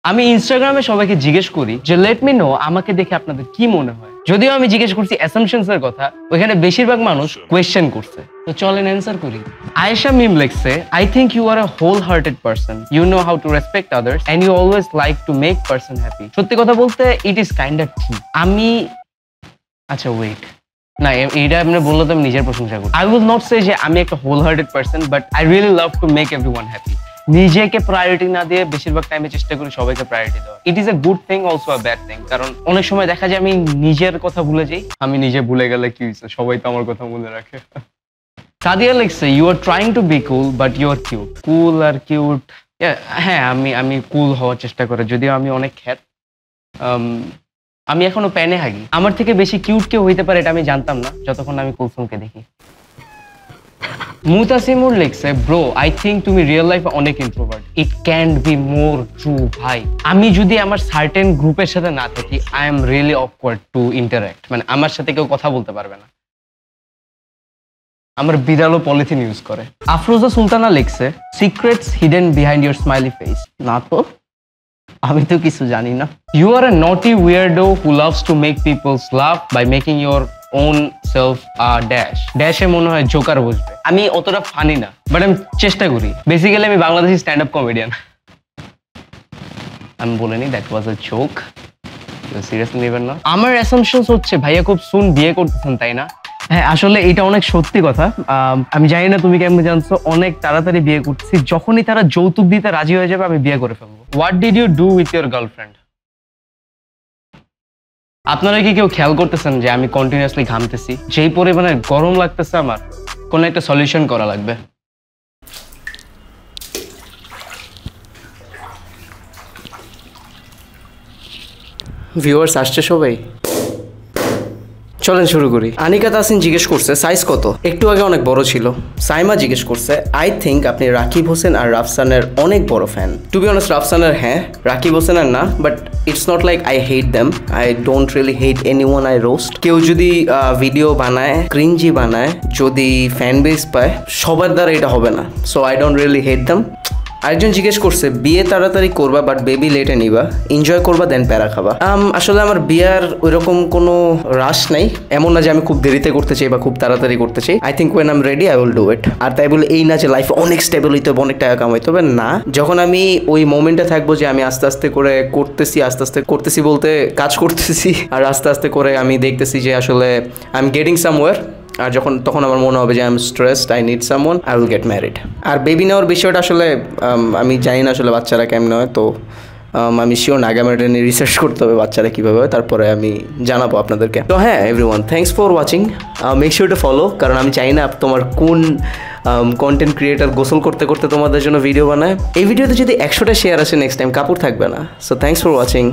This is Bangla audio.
আমি ইনস্টাগ্রামে সবাইকে জিজ্ঞেস করি যে লেট মি নো আমাকে দেখে আপনাদের কি মনে হয়। যদিও আমি জিজ্ঞেস করছি অ্যাসাম্পশনস এর কথা, ওখানে বেশিরভাগ মানুষ কোয়েশ্চেন করছে। তো চলেন অ্যান্সার করি। আয়েশা মিম লিখছে, I think you are a whole hearted person, you know how to respect others and you always like to make person happy. সত্যি কথা বলতে it is kind of true. আমি আচ্ছা ওয়েট, না এইটা আপনি বললে তো আমি নিজের প্রশংসা করি। আই উইল নট সে যে আমি একটা whole hearted person, but I really love to make everyone happy. নিজেকে প্রায়োরিটি না দিয়ে বেশিরভাগ টাইমে চেষ্টা করি সবাইকে প্রায়োরিটি দেওয়া। It is a good thing also a bad thing, কারণ অনেক সময় দেখা যায় আমি নিজের কথা ভুলে যাই। আমি নিজে ভুলে গেলে কি হয়েছে, সবাই তো আমার কথা মনে রাখে। সাদিয়া লিখছে, you are trying to be cool but you are cute. Cool আর কিউট, হ্যাঁ আমি কুল হওয়ার চেষ্টা করি, যদিও আমি অনেক খ্যাত। আমি এখনো প্যানে হাগি। আমার থেকে বেশি কিউট কেউ হইতে পারে এটা আমি জানতাম না যতক্ষণ আমি কুলসুমকে দেখি। মুতাসিমুর লিখছে, ব্রো আই থিঙ্ক তুমি রিয়েল লাইফে অনেক introvert. It can be more true ভাই। আমি যদি আমার সার্টেন গ্রুপের সাথে না থাকি, I am really awkward to interact. মানে আমার সাথে কেউ কথা বলতে পারবে না। আমার বিড়ালও পলিথিন ইউজ করে। আফরোজা সুলতানা লিখছে, secrets hidden behind your smiley face. না তো, আমি তো কিছু জানি না। You are a naughty weirdo who loves to make peoples love by making your own self dash. ড্যাশে মনে হয় জোকার বসবে। আমি অতটা ফানি না, বাট আমি চেষ্টা করি। বেসিক্যালি আমি বাংলাদেশি স্ট্যান্ড আপ কমেডিয়ান। আমি বলিনি, that was a joke, seriously নেবেন না। আমার অ্যাসাম্পশনস হচ্ছে ভাইয়া খুব সুন বিয়ে করতেছেন, তাই না? হ্যাঁ, আসলে এটা অনেক সত্যি কথা। আমি জানি না তুমি কেমন জানছো, অনেক তাড়াতাড়ি বিয়ে করতেছি। যখনই তারা যৌতুক দিতে রাজি হয়ে যাবে আমি বিয়ে করে ফেলবো। What did you do with your girlfriend? আপনারা কি কেউ খেয়াল করতেছেন যে আমি কন্টিনিউয়াসলি ঘামতেছি? যেই পরিমাণে গরম লাগতেছে আমার, কোনো একটা সলিউশন করা লাগবে। ভিউয়ার্স আসছে সবাই, চলেন শুরু করি। আনিকা তাসিন জিজ্ঞেস করছে সাইজ কত? একটু আগে অনেক বড় ছিল। সাইমা জিজ্ঞেস করছে, আই থিঙ্ক আপনি রাকিব হোসেন আর রাফসানের অনেক বড় ফ্যান। টু বি অনেস্ট রাফসানের হ্যাঁ, রাকিব হোসেনের না। But it's not like I hate them, I don't really hate anyone I roast. কেউ যদি ভিডিও বানায়, ক্রিঞ্জি বানায়, যদি ফ্যান বেস পায়, সবার দ্বারা এটা হবে না। So I don't really hate them. আরেকজন জিজ্ঞেস করছে, বিয়ে তাড়াতাড়ি করবা বাট বেবি লেটে নিবা, এনজয় করবা দেন প্যারা খাবা। আসলে আমার বিয়ার ওইরকম কোনো রাশ নাই। এমন না যে আমি খুব দেরিতে করতে চাই বা খুব তাড়াতাড়ি করতে চাই। I think when I am ready I will do it. আর তাই বলে এই না যে লাইফে অনেক স্টেবল হইতে হবে, অনেক টাকা কামাইতে হবে, না। যখন আমি ওই মোমেন্টে থাকবো যে আমি আস্তে আস্তে করে করতেছি বলতে কাজ করতেছি, আর আস্তে আস্তে করে আমি দেখতেছি যে আসলে আই এম গেটিং সামওয়্যার। আর তখন আমার মনে হবে যে I am stressed, I need someone, I will get married. আর বেবি নেওয়ার বিষয়টা আসলে আমি জানি না আসলে বাচ্চারা কেমন হয়। তো আমি শিওর না, আগামী নিয়ে রিসার্চ করতে হবে বাচ্চারা কীভাবে হয়, তারপরে আমি জানাবো আপনাদেরকে। তো হ্যাঁ everyone, thanks for watching. Make sure to follow, কারণ আমি চাই না তোমার কোন কন্টেন্ট ক্রিয়েটার গোসল করতে করতে তোমাদের জন্য ভিডিও বানায়। এই ভিডিওতে যদি 100টা শেয়ার আসে নেক্সট টাইম কাপড় থাকবে না। So thanks for watching.